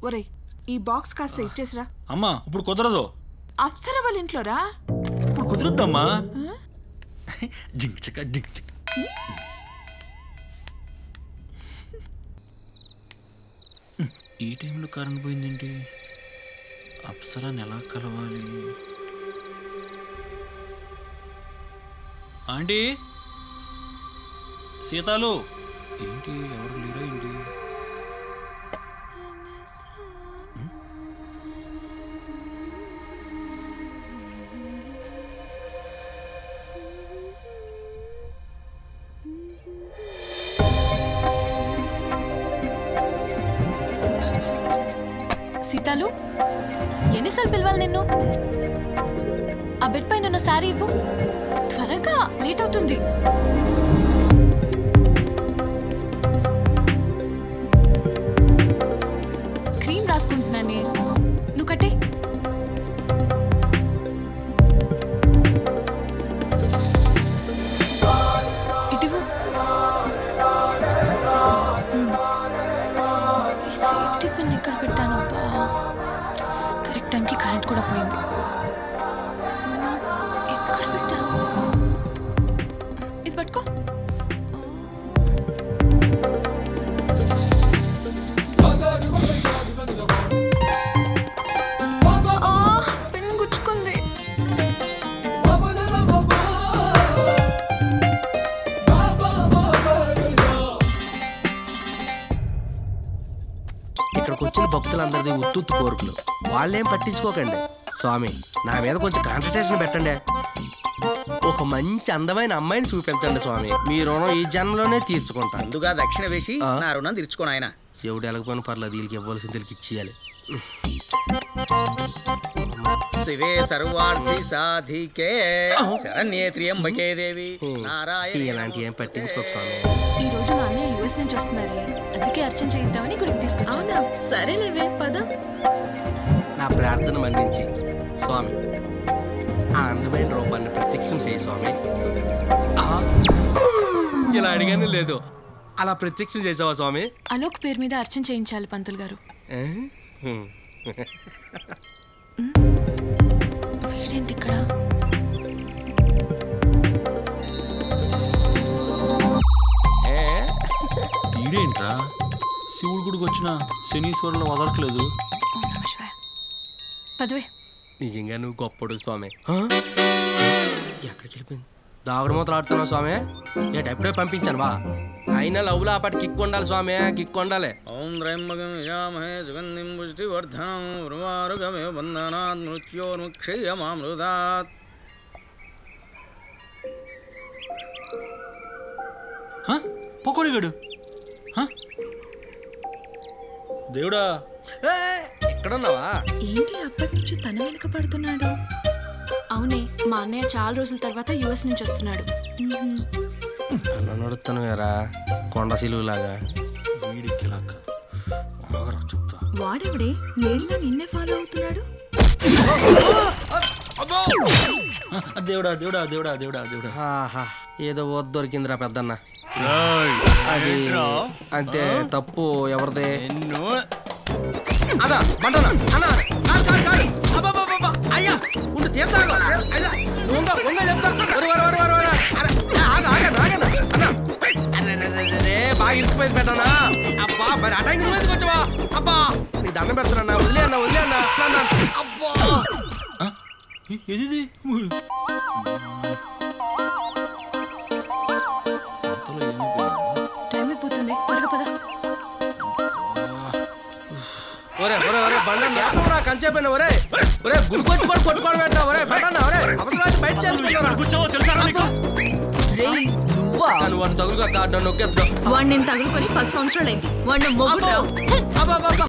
ఒరేయ్ ఈ బాక్స్ కాస్త ఇచ్చేసిరా. అమ్మా ఇప్పుడు కుదరదు. అప్సర వాళ్ళ ఇంట్లోరా. ఇప్పుడు కుదరద్దమ్మా. జింక్ చిక్క జింక్ చిక్క. ఈ టైంలో కరెంట్ పోయిందేంటి? అప్సరాని ఎలా కలవాలి? ఆంటీ సీతాలు ఏంటి ఎవరు లేరా ఏంటి? సీతాలు ఎన్నిసార్లు పిలవాలి నిన్ను? ఆ బెడ్ పైన ఉన్న శారీ ఇవ్వు, త్వరగా లేట్ అవుతుంది. క్రీమ్ రాసుకుంటున్నానే, నువ్వు కట్టే. ఇటు సేఫ్టీ పిన్ ఎక్కడ పెట్టానబ్బా? కరెక్ట్ టైంకి కరెంట్ కూడా పోయింది. ఎక్కడ పెట్టాను? ఇది పట్టుకో. పిన్ గుచ్చుకుంది. ఇక్కడికి వచ్చిన భక్తులందరిది ఉత్తుత్తు కోరికలు, వాళ్ళేం పట్టించుకోకండి. స్వామి నా మీద కొంచెం కాన్సన్ట్రేషన్ పెట్టండి. ఒక మంచి అందమైన అమ్మాయిని చూపించండి స్వామి, మీ రుణం ఈ జన్మలోనే తీర్చుకుంటా. అందుగా దక్షిణ వేసి నా రుణం తీర్చుకోను. ఆయన ఎవడు ఎలగపోయిన పర్లేదు, వీళ్ళకి ఇవ్వాల్సింది వీళ్ళకి ఇచ్చేయాలి. శివే సర్వార్థి సాధికే శరణ్యే త్ర్యంబకే దేవి నారాయణ. ఇలాంటి ఏం పట్టించుకోక స్వామి. ఈ రోజు మా అన్నయ్య యుఎస్ నుంచి వస్తున్నారే, అందుకే అర్చన చేయిద్దామని గుడికి తీసుకొచ్చాను. సరేలేవే పద. నా ప్రార్థన మన్నించి స్వామి ఆ అందమైన రూపాన్ని ప్రత్యక్షం చేయి స్వామి. ఇలా అడిగానే లేదు, అలా ప్రత్యక్షం చేసావా స్వామి? అలోక్ పేరు మీద అర్చన చేయించాలి పంతులు గారు. వీడేంటి ఇక్కడ? ఈడేంట్రా శివుడు గుడికి వచ్చిన శనీశ్వరులు వదలట్లేదు. పదవే. నిజంగా నువ్వు గొప్పడు స్వామి. ఎక్కడికి వెళ్ళిపోయింది? దాగుడు మూతలు ఆడుతున్నావు స్వామి. ఎప్పుడే పంపించాను బా. అయినా లవ్లో ఆ పాటు కిక్ ఉండాలి స్వామి, కిక్ ఉండాలి. ఓం త్రయంబకం యజామహే సుగంధిం పుష్టివర్ధనం ఉర్వారుకమివ బంధనాత్ మృత్యోర్ముక్షీయమామృతాత్. పొకోడిగాడు దేవుడా. ఎక్కడున్నావా? ఏంటి అప్పటి నుంచి తన వెనుక పడుతున్నాడు? అవునే, మా అన్నయ్య చాలా రోజుల తర్వాత యుఎస్ నుంచి వస్తున్నాడు. అన్న నడుస్తాను వేరా కొండ సిలువులాగా. వాడెవడే నేడుగా నిన్నే ఫాలో అవుతున్నాడు? దేవుడా దేవుడా దేవుడా దేవుడా దేవుడా. ఏదో ఓ దొరికిందిరా పెద్దన్న. అది అంతే, తప్పు ఎవరిదే? అదా బంటనా అన్నా అయ్యా ఉండు తీర్థాగా బాగా ఇరికిపోయింది పెట్టానా? అబ్బా మరి అటాకి నువ్వేందుకు వచ్చావా? అబ్బా నీ దండం పెడతానన్నా, వదిలే అన్నా వదిలే అన్నా. అబ్బా ఇది టైం అయిపోతుంది, త్వరగా పద. ఒరే ఒరే ఒరే బండి లేకుండా కంచేపోయినా ఒరే ఒరే గుడికొచ్చి కూడా కొట్టుకోవడం పెట్టా. ఒరే పెట్టన్నా ఒరే అవసరం బయట వాడిని తగులుగా నొక్కేద్దాం. వాడిని తగులుకొని 10 సంవత్సరాలైంది. వాడిని మొగ్గురా.